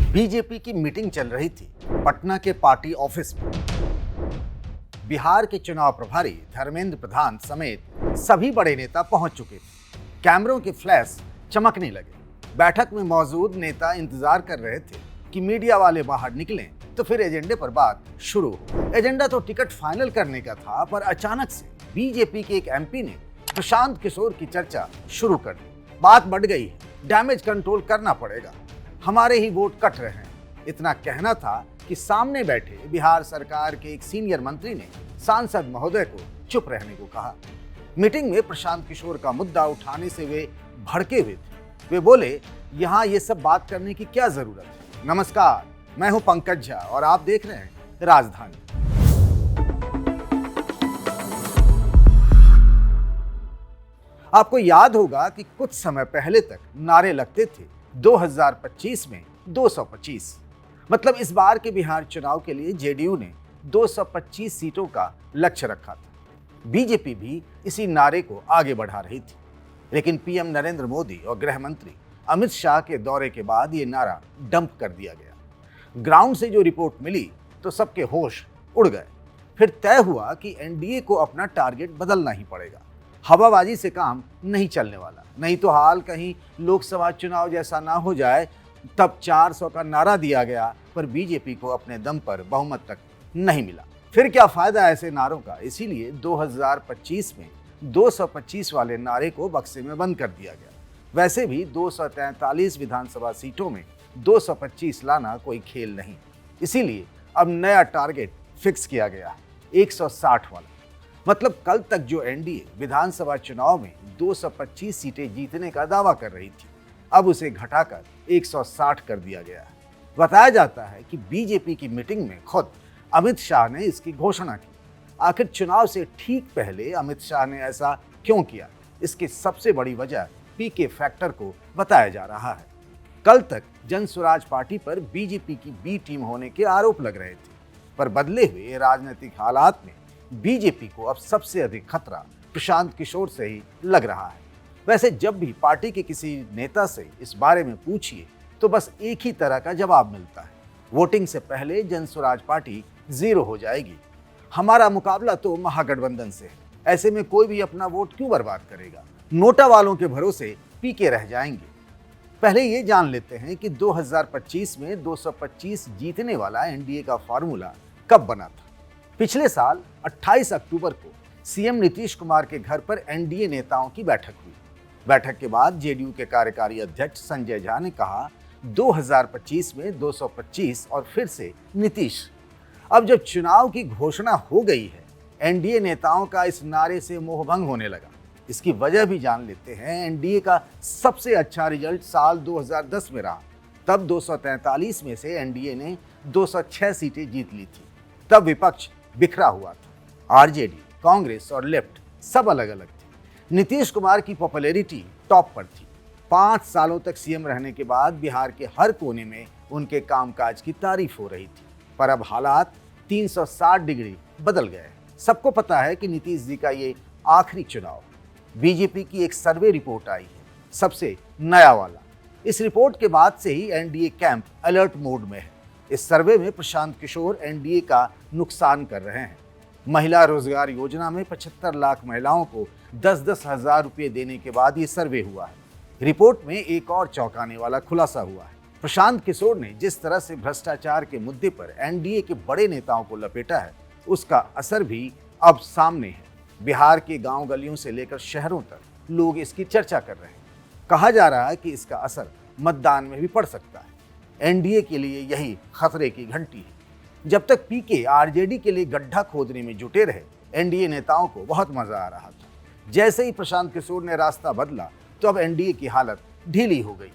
BJP की meeting चल रही थी पटना के पार्टी ऑफिस में। बिहार के चुनाव प्रभारी धर्मेंद्र प्रधान समेत सभी बड़े नेता पहुंच चुके थे। कैमरों के फ्लैश चमकने लगे। बैठक में मौजूद नेता इंतजार कर रहे थे कि मीडिया वाले बाहर निकलें तो फिर एजेंडे पर बात शुरू हो। एजेंडा तो टिकट फाइनल करने का था, पर अचानक से बीजेपी के एक एमपी ने प्रशांत किशोर की चर्चा शुरू कर दी। बात बढ़ गई है, डैमेज कंट्रोल करना पड़ेगा, हमारे ही वोट कट रहे हैं। इतना कहना था कि सामने बैठे बिहार सरकार के एक सीनियर मंत्री ने सांसद महोदय को चुप रहने को कहा। मीटिंग में प्रशांत किशोर का मुद्दा उठाने से वे भड़के हुए थे। वे बोले, यहाँ ये सब बात करने की क्या जरूरत है। नमस्कार, मैं हूं पंकज झा और आप देख रहे हैं राजधानी। आपको याद होगा कि कुछ समय पहले तक नारे लगते थे 2025 में 225। मतलब इस बार के बिहार चुनाव के लिए जेडीयू ने 225 सीटों का लक्ष्य रखा था। बीजेपी भी इसी नारे को आगे बढ़ा रही थी, लेकिन पीएम नरेंद्र मोदी और गृह मंत्री अमित शाह के दौरे के बाद ये नारा डंप कर दिया गया। ग्राउंड से जो रिपोर्ट मिली तो सबके होश उड़ गए। फिर तय हुआ कि एनडीए को अपना टारगेट बदलना ही पड़ेगा। हवाबाजी से काम नहीं चलने वाला, नहीं तो हाल कहीं लोकसभा चुनाव जैसा ना हो जाए। तब 400 का नारा दिया गया, पर बीजेपी को अपने दम पर बहुमत तक नहीं मिला। फिर क्या फायदा ऐसे नारों का। इसीलिए 2025 में 225 वाले नारे को बक्से में बंद कर दिया गया। वैसे भी 243 विधानसभा सीटों में 225 लाना कोई खेल नहीं। इसीलिए अब नया टारगेट फिक्स किया गया है, 160 वाला। मतलब कल तक जो एनडीए विधानसभा चुनाव में 225 सीटें जीतने का दावा कर रही थी, अब उसे घटाकर 160 कर दिया गया है। बताया जाता है कि बीजेपी की मीटिंग में खुद अमित शाह ने इसकी घोषणा की। आखिर चुनाव से ठीक पहले अमित शाह ने ऐसा क्यों किया, इसकी सबसे बड़ी वजह पीके फैक्टर को बताया जा रहा है। कल तक जन स्वराज पार्टी पर बीजेपी की बी टीम होने के आरोप लग रहे थे, पर बदले हुए राजनीतिक हालात में बीजेपी को अब सबसे अधिक खतरा प्रशांत किशोर से ही लग रहा है। वैसे जब भी पार्टी के किसी नेता से इस बारे में पूछिए तो बस एक ही तरह का जवाब मिलता है, वोटिंग से पहले जन स्वराज पार्टी 0 हो जाएगी। हमारा मुकाबला तो महागठबंधन से है, ऐसे में कोई भी अपना वोट क्यों बर्बाद करेगा। नोटा वालों के भरोसे पीके रह जाएंगे। पहले ये जान लेते हैं कि 2025 में 225 जीतने वाला एनडीए का फार्मूला कब बना था। पिछले साल 28 अक्टूबर को सीएम नीतीश कुमार के घर पर एनडीए नेताओं की बैठक हुई। बैठक के बाद जेडीयू के कार्यकारी अध्यक्ष संजय झा ने कहा 2025 में 225 और फिर से नीतीश। अब जब चुनाव की घोषणा हो गई है, एनडीए नेताओं का इस नारे से मोहभंग होने लगा। इसकी वजह भी जान लेते हैं। एनडीए का सबसे अच्छा रिजल्ट साल 2010 में रहा। तब 243 में से एनडीए ने 206 सीटें जीत ली थी। तब विपक्ष बिखरा हुआ था, आरजेडी, कांग्रेस और लेफ्ट सब अलग अलग थे। नीतीश कुमार की पॉपुलैरिटी टॉप पर थी। 5 सालों तक सीएम रहने के बाद बिहार के हर कोने में उनके कामकाज की तारीफ हो रही थी। पर अब हालात 360 डिग्री बदल गए। सबको पता है कि नीतीश जी का ये आखिरी चुनाव। बीजेपी की एक सर्वे रिपोर्ट आई है, सबसे नया वाला। इस रिपोर्ट के बाद से ही एनडीए कैंप अलर्ट मोड में है। इस सर्वे में प्रशांत किशोर एनडीए का नुकसान कर रहे हैं। महिला रोजगार योजना में 75 लाख महिलाओं को 10-10 हजार रुपये देने के बाद ये सर्वे हुआ है। रिपोर्ट में एक और चौंकाने वाला खुलासा हुआ है। प्रशांत किशोर ने जिस तरह से भ्रष्टाचार के मुद्दे पर एनडीए के बड़े नेताओं को लपेटा है, उसका असर भी अब सामने है। बिहार के गांव गलियों से लेकर शहरों तक लोग इसकी चर्चा कर रहे हैं। कहा जा रहा है कि इसका असर मतदान में भी पड़ सकता है। एनडीए के लिए यही खतरे की घंटी है। जब तक पीके आरजेडी के लिए गड्ढा खोदने में जुटे रहे, एनडीए नेताओं को बहुत मजा आ रहा था। जैसे ही प्रशांत किशोर ने रास्ता बदला तो अब एनडीए की हालत ढीली हो गई।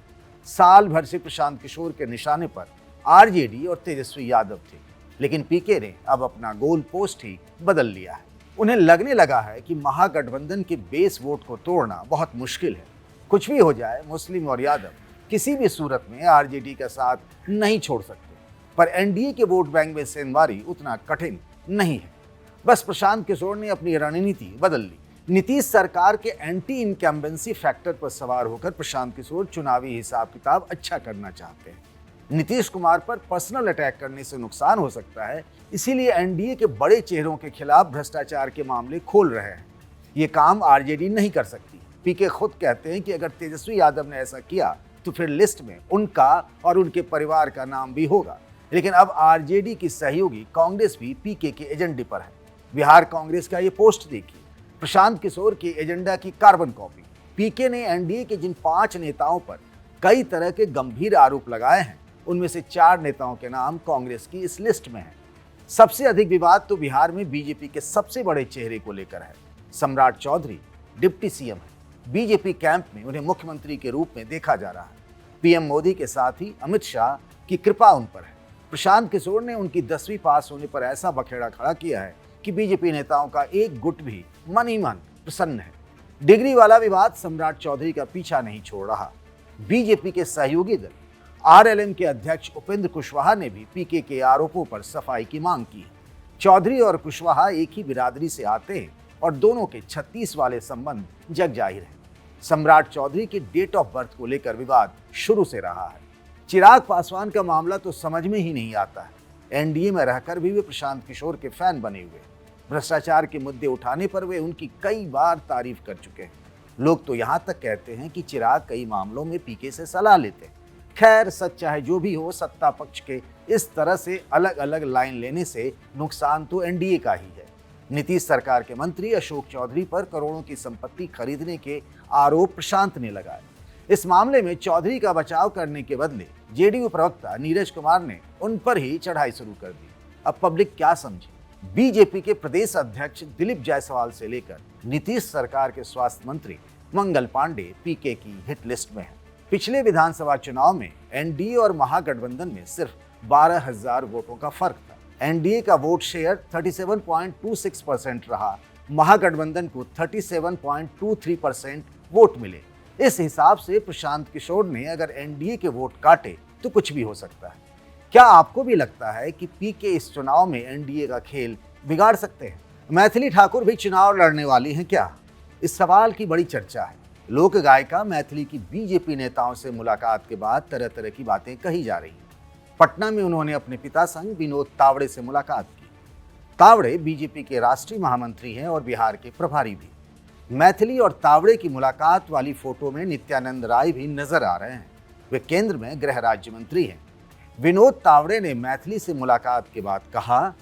साल भर से प्रशांत किशोर के निशाने पर आरजेडी और तेजस्वी यादव थे, लेकिन पीके ने अब अपना गोल पोस्ट ही बदल लिया है। उन्हें लगने लगा है कि महागठबंधन के बेस वोट को तोड़ना बहुत मुश्किल है। कुछ भी हो जाए, मुस्लिम और यादव किसी भी सूरत में आरजेडी का साथ नहीं छोड़ सकते। पर एनडीए के वोट बैंक में सेंधमारी उतना कठिन नहीं है। बस प्रशांत किशोर ने अपनी रणनीति बदल ली। नीतीश सरकार के एंटी इनकम्बेंसी फैक्टर पर सवार होकर प्रशांत किशोर चुनावी हिसाब किताब अच्छा करना चाहते हैं। नीतीश कुमार पर पर्सनल अटैक करने से नुकसान हो सकता है, इसीलिए एनडीए के बड़े चेहरों के खिलाफ भ्रष्टाचार के मामले खोल रहे हैं। ये काम आरजेडी नहीं कर सकती। पीके खुद कहते हैं कि अगर तेजस्वी यादव ने ऐसा किया तो फिर लिस्ट में उनका और उनके परिवार का नाम भी होगा। लेकिन अब आरजेडी की सहयोगी कांग्रेस भी पीके के एजेंडे पर है। बिहार कांग्रेस का ये पोस्ट देखिए, प्रशांत किशोर के एजेंडा की कार्बन कॉपी। पीके ने एनडीए के जिन 5 नेताओं पर कई तरह के गंभीर आरोप लगाए हैं, उनमें से 4 नेताओं के नाम कांग्रेस की इस लिस्ट में है। सबसे अधिक विवाद तो बिहार में बीजेपी के सबसे बड़े चेहरे को लेकर है। सम्राट चौधरी डिप्टी सीएम है। बीजेपी कैंप में उन्हें मुख्यमंत्री के रूप में देखा जा रहा है। पीएम मोदी के साथ ही अमित शाह की कृपा उन पर है। प्रशांत किशोर ने उनकी 10वीं पास होने पर ऐसा बखेड़ा खड़ा किया है कि बीजेपी नेताओं का एक गुट भी मन ही मन प्रसन्न है। डिग्री वाला विवाद सम्राट चौधरी का पीछा नहीं छोड़ रहा। बीजेपी के सहयोगी दल आरएलएम के अध्यक्ष उपेंद्र कुशवाहा ने भी पीके के आरोपों पर सफाई की मांग की है। चौधरी और कुशवाहा एक ही बिरादरी से आते हैं और दोनों के 36 वाले संबंध जग जाहिर है। सम्राट चौधरी की डेट ऑफ बर्थ को लेकर विवाद शुरू से रहा है। चिराग पासवान का मामला तो समझ में ही नहीं आता है। एनडीए में रहकर भी वे प्रशांत किशोर के फैन बने हुए। भ्रष्टाचार के मुद्दे उठाने पर वे उनकी कई बार तारीफ कर चुके हैं। लोग तो यहाँ तक कहते हैं कि चिराग कई मामलों में पीके से सलाह लेते हैं। खैर, सच चाहे जो भी हो, सत्ता पक्ष के इस तरह से अलग अलग लाइन लेने से नुकसान तो एनडीए का ही है। नीतीश सरकार के मंत्री अशोक चौधरी पर करोड़ों की संपत्ति खरीदने के आरोप प्रशांत ने लगाए। इस मामले में चौधरी का बचाव करने के बदले जेडीयू प्रवक्ता नीरज कुमार ने उन पर ही चढ़ाई शुरू कर दी। अब पब्लिक क्या समझे? बीजेपी के प्रदेश अध्यक्ष दिलीप जायसवाल से लेकर नीतीश सरकार के स्वास्थ्य मंत्री मंगल पांडे पीके की हिट लिस्ट में है। पिछले विधानसभा चुनाव में एनडीए और महागठबंधन में सिर्फ 12,000 वोटों का फर्क था। एनडीए का वोट शेयर 37.26% रहा, महागठबंधन को 37.23% वोट मिले। इस हिसाब से प्रशांत किशोर ने अगर एनडीए के वोट काटे तो कुछ भी हो सकता है। क्या आपको भी लगता है कि पीके इस चुनाव में एनडीए का खेल बिगाड़ सकते हैं? मैथिली ठाकुर भी चुनाव लड़ने वाली हैं क्या? इस सवाल की बड़ी चर्चा है। लोक गायिका मैथिली की बीजेपी नेताओं से मुलाकात के बाद तरह तरह की बातें कही जा रही हैं। पटना में उन्होंने अपने पिता संग विनोद तावड़े से मुलाकात की। तावड़े बीजेपी के राष्ट्रीय महामंत्री हैं और बिहार के प्रभारी भी। मैथिली और तावड़े की मुलाकात वाली फोटो में नित्यानंद राय भी नजर आ रहे हैं। वे केंद्र में गृह राज्य मंत्री हैं। विनोद तावड़े ने मैथिली से मुलाकात के बाद कहा,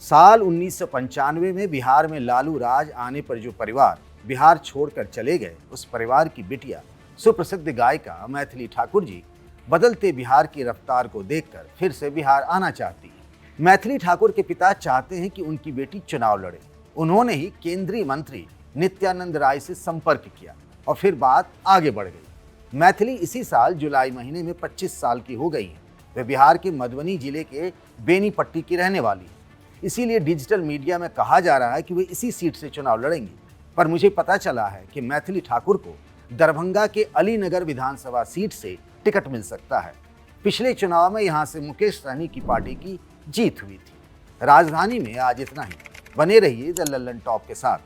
साल 1995 में बिहार में लालू राज आने पर जो परिवार बिहार छोड़कर चले गए, उस परिवार की बिटिया सुप्रसिद्ध गायिका मैथिली ठाकुर जी बदलते बिहार की रफ्तार को देखकर फिर से बिहार आना चाहती है। मैथिली ठाकुर के पिता चाहते हैं कि उनकी बेटी चुनाव लड़े। उन्होंने ही केंद्रीय मंत्री नित्यानंद राय से संपर्क किया और फिर बात आगे बढ़ गई। मैथिली इसी साल जुलाई महीने में 25 साल की हो गई है। वे बिहार के मधुबनी जिले के बेनीपट्टी की रहने वाली है। इसीलिए डिजिटल मीडिया में कहा जा रहा है कि वे इसी सीट से चुनाव लड़ेंगी। पर मुझे पता चला है कि मैथिली ठाकुर को दरभंगा के अलीनगर विधानसभा सीट से टिकट मिल सकता है। पिछले चुनाव में यहां से मुकेश सहनी की पार्टी की जीत हुई थी। राजधानी में आज इतना ही। बने रहिए द लल्लन टॉप के साथ।